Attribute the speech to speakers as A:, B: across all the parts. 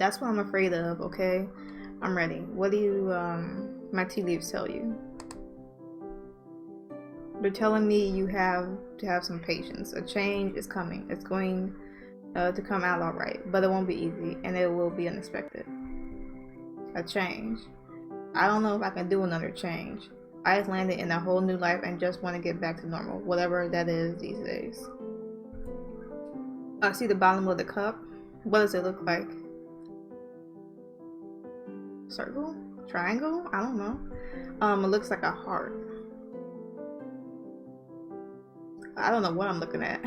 A: That's what I'm afraid of, okay? I'm ready. What do you, my tea leaves tell you? They're telling me you have to have some patience. A change is coming. It's going to come out alright, but it won't be easy, and it will be unexpected. A change. I don't know if I can do another change. I have landed in a whole new life and just want to get back to normal, whatever that is these days. I see the bottom of the cup. What does it look like? Circle? Triangle? I don't know. It looks like a heart. I don't know what I'm looking at.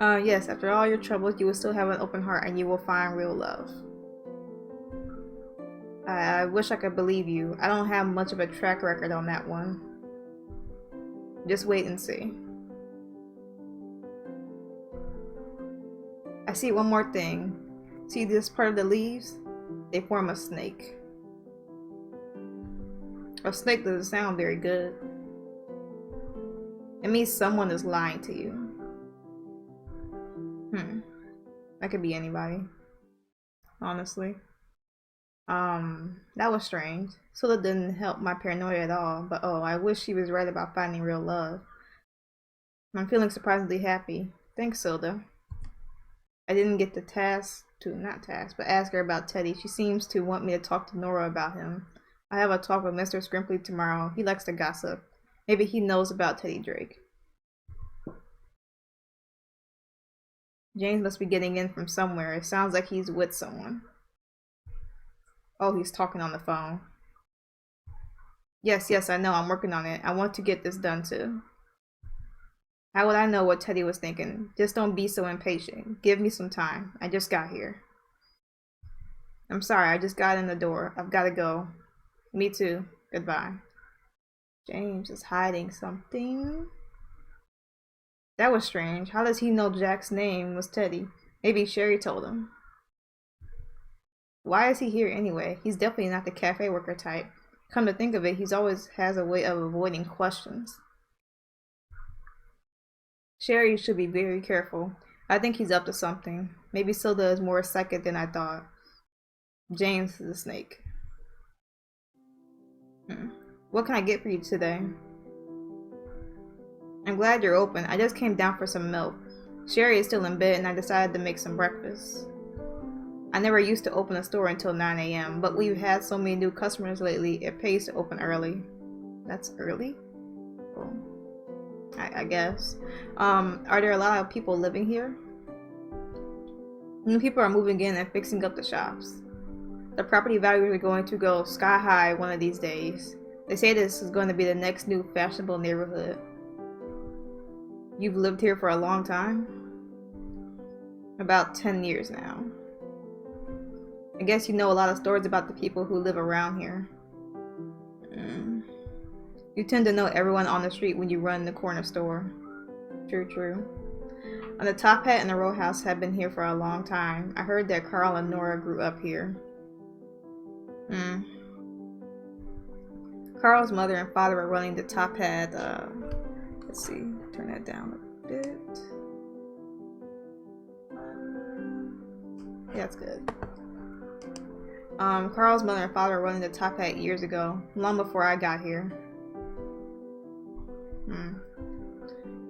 A: Yes, after all your troubles, you will still have an open heart and you will find real love. I wish I could believe you. I don't have much of a track record on that one. Just wait and see. I see one more thing. See this part of the leaves? They form a snake. A snake doesn't sound very good. It means someone is lying to you. That could be anybody. Honestly. That was strange. Silda didn't help my paranoia at all, but oh, I wish she was right about finding real love. I'm feeling surprisingly happy. Thanks, Silda. I didn't get the ask her about Teddy. She seems to want me to talk to Nora about him. I have a talk with Mr. Scrimply tomorrow. He likes to gossip. Maybe he knows about Teddy Drake. James must be getting in from somewhere. It sounds like he's with someone. Oh, he's talking on the phone. Yes, I know. I'm working on it. I want to get this done too. How would I know what Teddy was thinking? Just don't be so impatient. Give me some time. I just got here. I'm sorry, I just got in the door. I've got to go. Me too. Goodbye. James is hiding something. That was strange. How does he know Jack's name was Teddy? Maybe Sherry told him. Why is he here anyway? He's definitely not the cafe worker type. Come to think of it, he's always has a way of avoiding questions. Sherry should be very careful. I think he's up to something. Maybe Silda is more psychic than I thought. James is a snake. What can I get for you today? I'm glad you're open. I just came down for some milk. Sherry is still in bed and I decided to make some breakfast. I never used to open a store until 9 AM, but we've had so many new customers lately, it pays to open early. That's early? Well, I guess. Are there a lot of people living here? New people are moving in and fixing up the shops. The property values are going to go sky high one of these days. They say this is going to be the next new fashionable neighborhood. You've lived here for a long time? About 10 years now. I guess you know a lot of stories about the people who live around here. You tend to know everyone on the street when you run the corner store. True. And the top hat and the row house have been here for a long time. I heard that Carl and Nora grew up here. Carl's mother and father were running the top hat. Let's see, turn that down a bit. Yeah, that's good. Carl's mother and father were running the top hat years ago, long before I got here.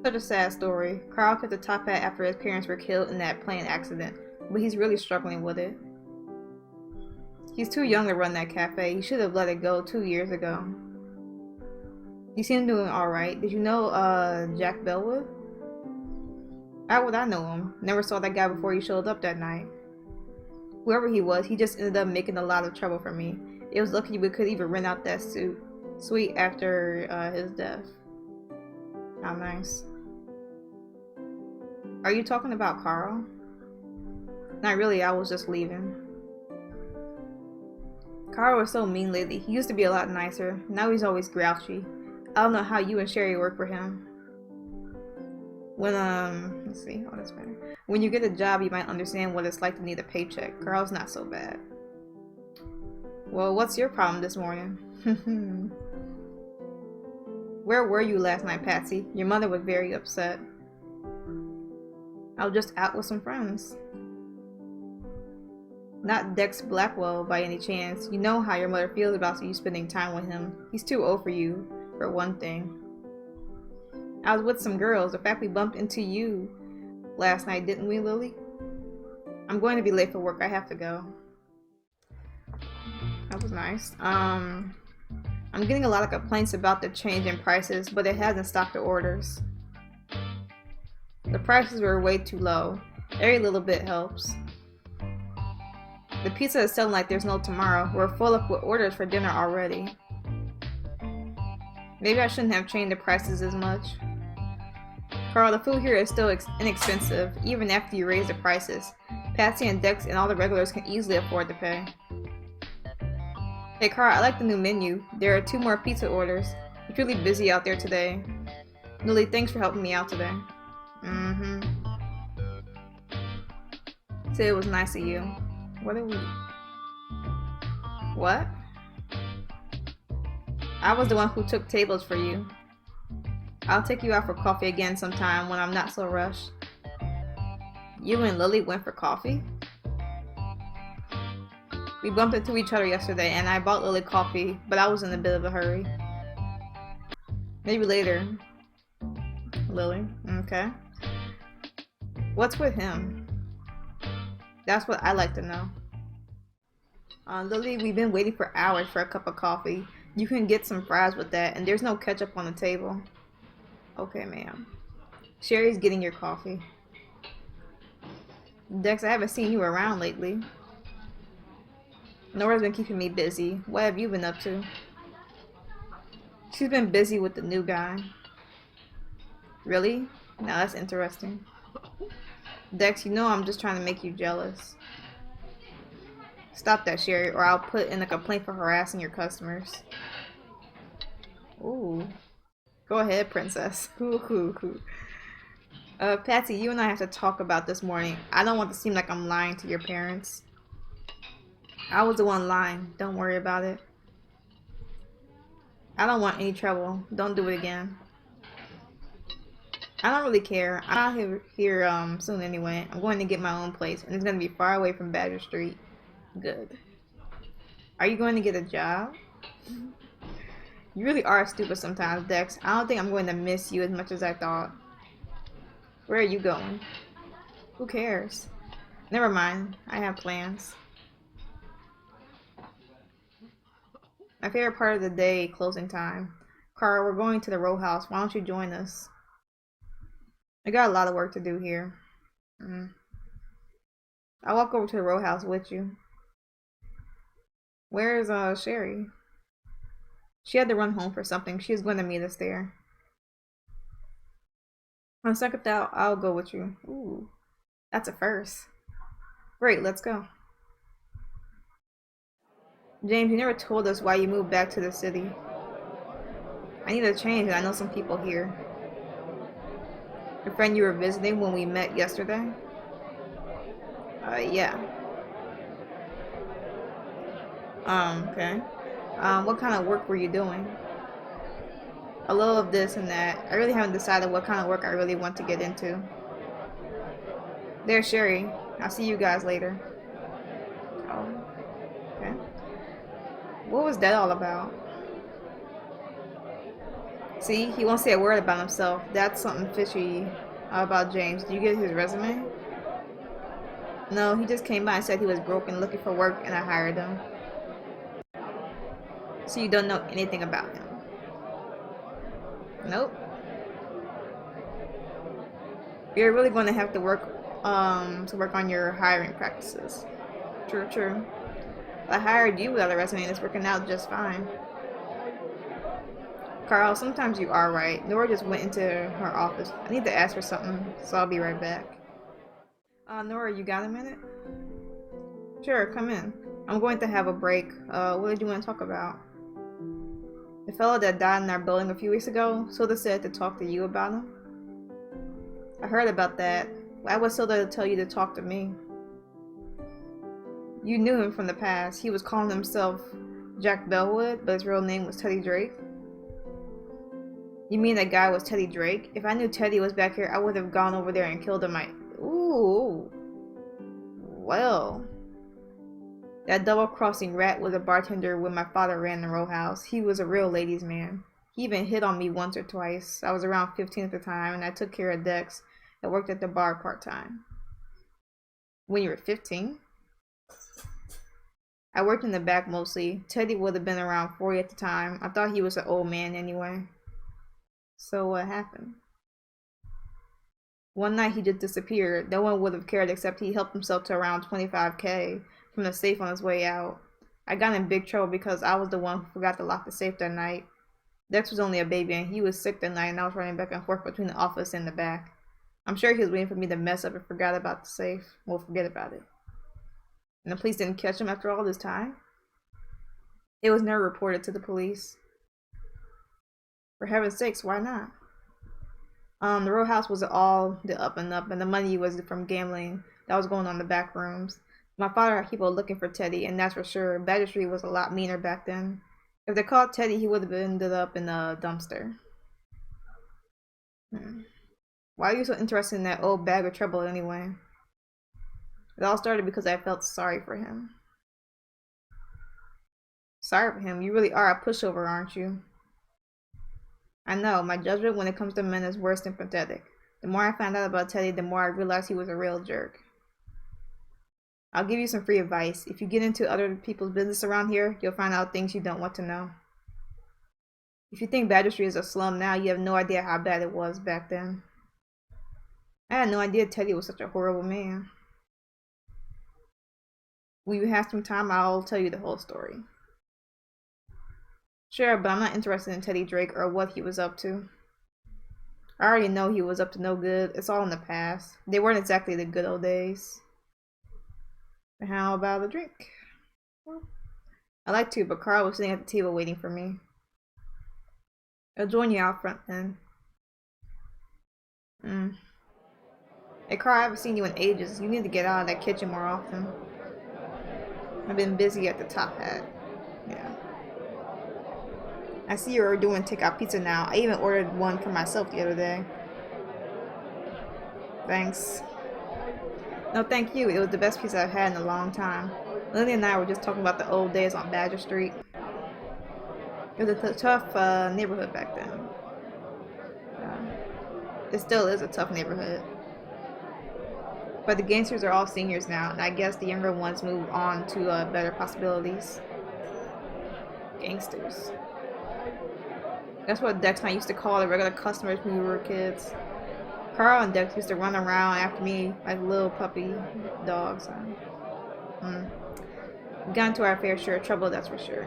A: Such a sad story. Carl took the top hat after his parents were killed in that plane accident, but he's really struggling with it. He's too young to run that cafe. He should have let it go 2 years ago. You seem doing alright. Did you know, Jack Bellwood? How would I know him? Never saw that guy before he showed up that night. Whoever he was, he just ended up making a lot of trouble for me. It was lucky we could even rent out that suite after his death. How nice. Are you talking about Carl? Not really, I was just leaving. Carl was so mean lately. He used to be a lot nicer. Now he's always grouchy. I don't know how you and Sherry work for him. When, let's see, oh, that's better. When you get a job, you might understand what it's like to need a paycheck. Carl's not so bad. Well, what's your problem this morning? Where were you last night, Patsy? Your mother was very upset. I was just out with some friends. Not Dex Blackwell by any chance. You know how your mother feels about you spending time with him. He's too old for you, for one thing. I was with some girls. In fact, we bumped into you last night, didn't we, Lili? I'm going to be late for work. I have to go. That was nice. I'm getting a lot of complaints about the change in prices, but it hasn't stopped the orders. The prices were way too low. Every little bit helps. The pizza is selling like there's no tomorrow. We're full up with orders for dinner already. Maybe I shouldn't have changed the prices as much. Carl, the food here is still inexpensive, even after you raise the prices. Patsy and Dex and all the regulars can easily afford to pay. Hey Carl, I like the new menu. There are 2 more pizza orders. It's really busy out there today. Lili, thanks for helping me out today. Say it was nice of you. What are we... What? I was the one who took tables for you. I'll take you out for coffee again sometime when I'm not so rushed. You and Lili went for coffee? We bumped into each other yesterday and I bought Lili coffee, but I was in a bit of a hurry. Maybe later. Lili, okay. What's with him? That's what I like to know. Lili, we've been waiting for hours for a cup of coffee. You can get some fries with that, and there's no ketchup on the table. Okay, ma'am. Sherry's getting your coffee. Dex, I haven't seen you around lately. Nora's been keeping me busy. What have you been up to? She's been busy with the new guy. Really? Now that's interesting. Dex, you know I'm just trying to make you jealous. Stop that, Sherry, or I'll put in a complaint for harassing your customers. Ooh. Go ahead, princess. Patsy, you and I have to talk about this morning. I don't want to seem like I'm lying to your parents. I was the one lying. Don't worry about it. I don't want any trouble. Don't do it again. I don't really care. I'm out here soon anyway. I'm going to get my own place, and it's going to be far away from Badger Street. Good. Are you going to get a job? You really are stupid sometimes, Dex. I don't think I'm going to miss you as much as I thought. Where are you going? Who cares? Never mind. I have plans. My favorite part of the day, closing time. Carl, we're going to the row house. Why don't you join us? I got a lot of work to do here. I'll walk over to the row house with you. Where's Sherry? She had to run home for something. She's going to meet us there. On second thought, I'll go with you. Ooh, that's a first. Great, let's go. James, you never told us why you moved back to the city. I need a change and I know some people here. The friend you were visiting when we met yesterday? Yeah. Okay. What kind of work were you doing? A little of this and that. I really haven't decided what kind of work I really want to get into. There's Sherry. I'll see you guys later. Oh. Okay. What was that all about? See, he won't say a word about himself. That's something fishy about James. Did you get his resume? No, he just came by and said he was broke and looking for work, and I hired him. So you don't know anything about him? Nope. You're really going to have to work on your hiring practices. True, true. I hired you without a resume and it's working out just fine. Carl, sometimes you are right. Nora just went into her office. I need to ask her something, so I'll be right back. Nora, you got a minute? Sure, come in. I'm going to have a break. What did you want to talk about? The fellow that died in our building a few weeks ago, Soda said to talk to you about him. I heard about that. Why was Soda to tell you to talk to me? You knew him from the past. He was calling himself Jack Bellwood, but his real name was Teddy Drake. You mean that guy was Teddy Drake? If I knew Teddy was back here, I would have gone over there and killed him. Ooh. Well. That double-crossing rat was a bartender when my father ran the row house. He was a real ladies' man. He even hit on me once or twice. I was around 15 at the time, and I took care of Dex and worked at the bar part-time. When you were 15? I worked in the back mostly. Teddy would have been around 40 at the time. I thought he was an old man anyway. So what happened? One night he just disappeared. No one would have cared except he helped himself to around 25K from the safe on his way out. I got in big trouble because I was the one who forgot to lock the safe that night. Dex was only a baby and he was sick that night, and I was running back and forth between the office and the back. I'm sure he was waiting for me to mess up and forgot about the safe. Well, forget about it. And the police didn't catch him after all this time? It was never reported to the police. For heaven's sakes, why not? The row house was all the up and up, and the money was from gambling that was going on in the back rooms. My father had people looking for Teddy, and that's for sure. Badger Street was a lot meaner back then. If they caught Teddy, he would have ended up in a dumpster. Why are you so interested in that old bag of trouble anyway? It all started because I felt sorry for him. Sorry for him? You really are a pushover, aren't you? I know, my judgment when it comes to men is worse than pathetic. The more I found out about Teddy, the more I realized he was a real jerk. I'll give you some free advice. If you get into other people's business around here, you'll find out things you don't want to know. If you think Badger Street is a slum now, you have no idea how bad it was back then. I had no idea Teddy was such a horrible man. When you have some time, I'll tell you the whole story. Sure, but I'm not interested in Teddy Drake or what he was up to. I already know he was up to no good. It's all in the past. They weren't exactly the good old days. And how about a drink? Well, I'd like to, but Carl was sitting at the table waiting for me. I'll join you out front then. Hey Carl, I haven't seen you in ages. You need to get out of that kitchen more often. I've been busy at the Top Hat. Yeah. I see you're doing takeout pizza now. I even ordered one for myself the other day. Thanks. No, thank you. It was the best pizza I've had in a long time. Lily and I were just talking about the old days on Badger Street. It was a tough neighborhood back then. It still is a tough neighborhood. But the gangsters are all seniors now, and I guess the younger ones move on to better possibilities. Gangsters. That's what Dex and I used to call the regular customers when we were kids. Carl and Dex used to run around after me like little puppy dogs. We got into our fair share of trouble, that's for sure.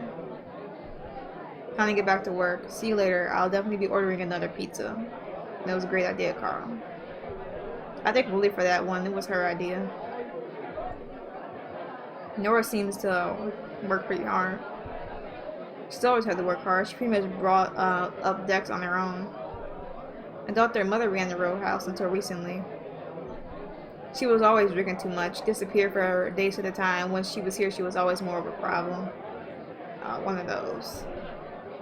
A: Time to get back to work. See you later. I'll definitely be ordering another pizza. That was a great idea, Carl. I think Lili for that one. It was her idea. Nora seems to work pretty hard. She's always had to work hard. She pretty much brought up Dex on her own. I thought their mother ran the row house until recently. She was always drinking too much. Disappeared for days at a time. When she was here, she was always more of a problem. One of those.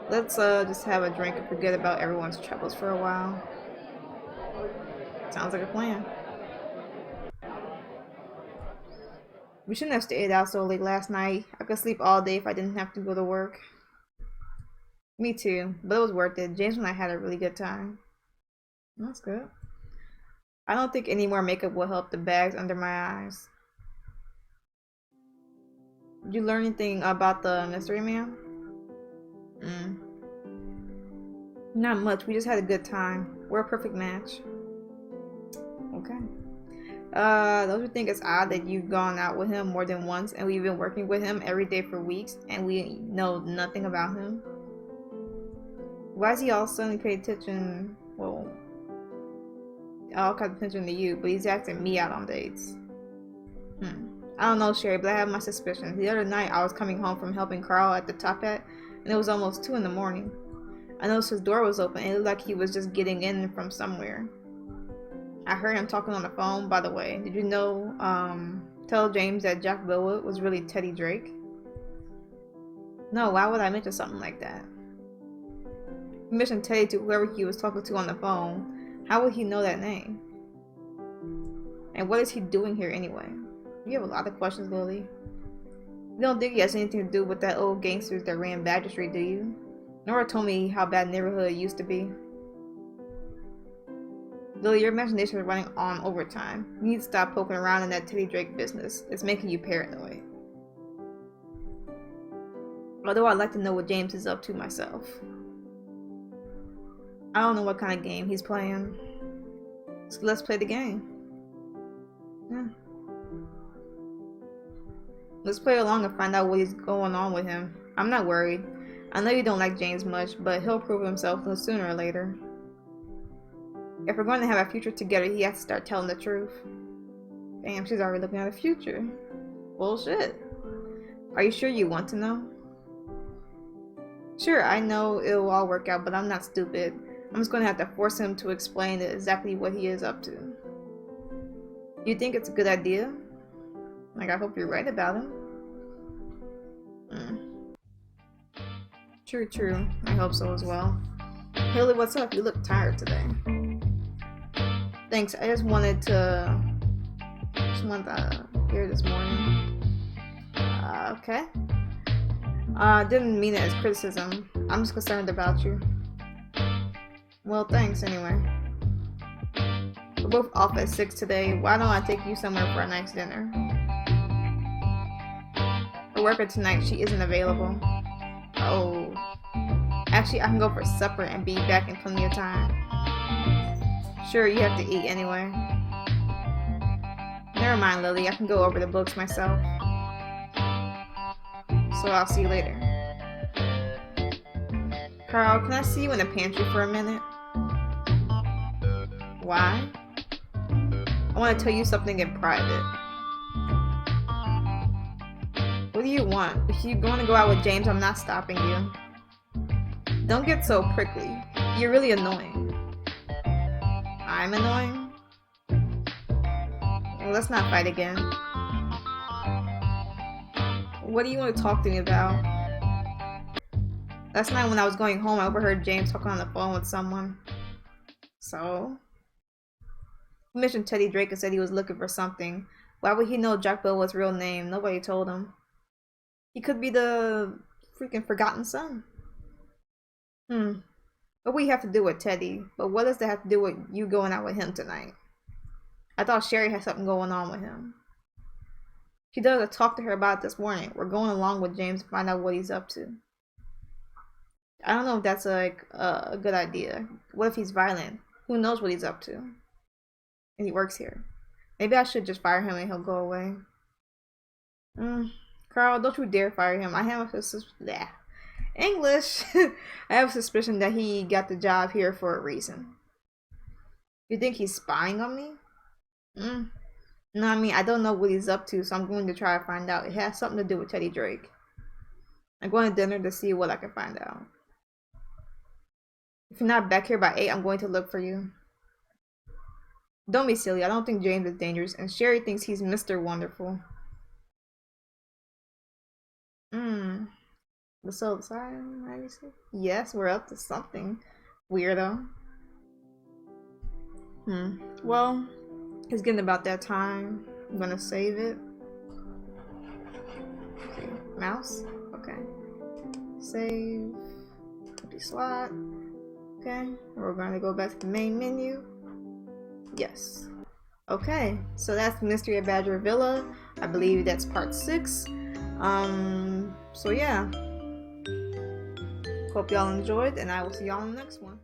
A: Let's just have a drink and forget about everyone's troubles for a while. Sounds like a plan. We shouldn't have stayed out so late last night. I could sleep all day if I didn't have to go to work. Me too, but it was worth it. James and I had a really good time. That's good. I don't think any more makeup will help the bags under my eyes. Did you learn anything about the mystery man? Not much. We just had a good time. We're a perfect match. Okay. Don't you think it's odd that you've gone out with him more than once and we've been working with him every day for weeks and we know nothing about him? Why is he all suddenly paying attention? Well, all kinds of attention to you, but he's asking me out on dates. I don't know, Sherry, but I have my suspicions. The other night I was coming home from helping Carl at the Top Hat and it was almost 2 in the morning. I noticed his door was open and it looked like he was just getting in from somewhere. I heard him talking on the phone. By the way, did you know, tell James that Jack Bellwood was really Teddy Drake? No, why would I mention something like that? He mentioned Teddy to whoever he was talking to on the phone. How would he know that name? And what is he doing here anyway? You have a lot of questions, Lili. You don't think he has anything to do with that old gangsters that ran Badger Street, do you? Nora told me how bad neighborhood used to be. Lili, your imagination is running on overtime. You need to stop poking around in that Teddy Drake business. It's making you paranoid. Although I'd like to know what James is up to myself. I don't know what kind of game he's playing. So let's play the game. Yeah. Let's play along and find out what is going on with him. I'm not worried. I know you don't like James much, but he'll prove himself sooner or later. If we're going to have a future together, he has to start telling the truth. Damn, she's already looking at the future. Bullshit. Are you sure you want to know? Sure, I know it'll all work out, but I'm not stupid. I'm just going to have to force him to explain exactly what he is up to. Do you think it's a good idea? Like, I hope you're right about him. True. I hope so as well. Haley, what's up? You look tired today. Thanks. I just wanted to hear this morning. Okay. Didn't mean it as criticism. I'm just concerned about you. Well, thanks anyway. We're both off at 6 today. Why don't I take you somewhere for a nice dinner? Her worker tonight, she isn't available. Oh. Actually, I can go for supper and be back in plenty of time. Sure, you have to eat anyway. Never mind, Lili. I can go over the books myself. So I'll see you later. Carl, can I see you in the pantry for a minute? Why? I want to tell you something in private. What do you want? If you're going to go out with James, I'm not stopping you. Don't get so prickly. You're really annoying. I'm annoying? Well, let's not fight again. What do you want to talk to me about? Last night when I was going home, I overheard James talking on the phone with someone. So? He mentioned Teddy Drake and said he was looking for something. Why would he know Jack Bellwood's real name? Nobody told him. He could be the freaking forgotten son. What we have to do with Teddy? But what does that have to do with you going out with him tonight? I thought Sherry had something going on with him. She does talk to her about it this morning. We're going along with James to find out what he's up to. I don't know if that's like a good idea. What if he's violent? Who knows what he's up to? And he works here. Maybe I should just fire him and he'll go away. Carl, don't you dare fire him. I have a English. I have a suspicion that he got the job here for a reason. You think he's spying on me? No, I mean, I don't know what he's up to, so I'm going to try to find out. It has something to do with Teddy Drake. I'm going to dinner to see what I can find out. If you're not back here by 8, I'm going to look for you. Don't be silly. I don't think James is dangerous, and Sherry thinks he's Mr. Wonderful. So sorry, yes, we're up to something. Weirdo. Well, it's getting about that time. I'm gonna save it. Okay. Mouse. Okay. Save. Empty slot. Okay. We're gonna go back to the main menu. Yes. Okay. So that's Mystery at Badger Villa. I believe that's part 6. So yeah. Hope y'all enjoyed, and I will see y'all in the next one.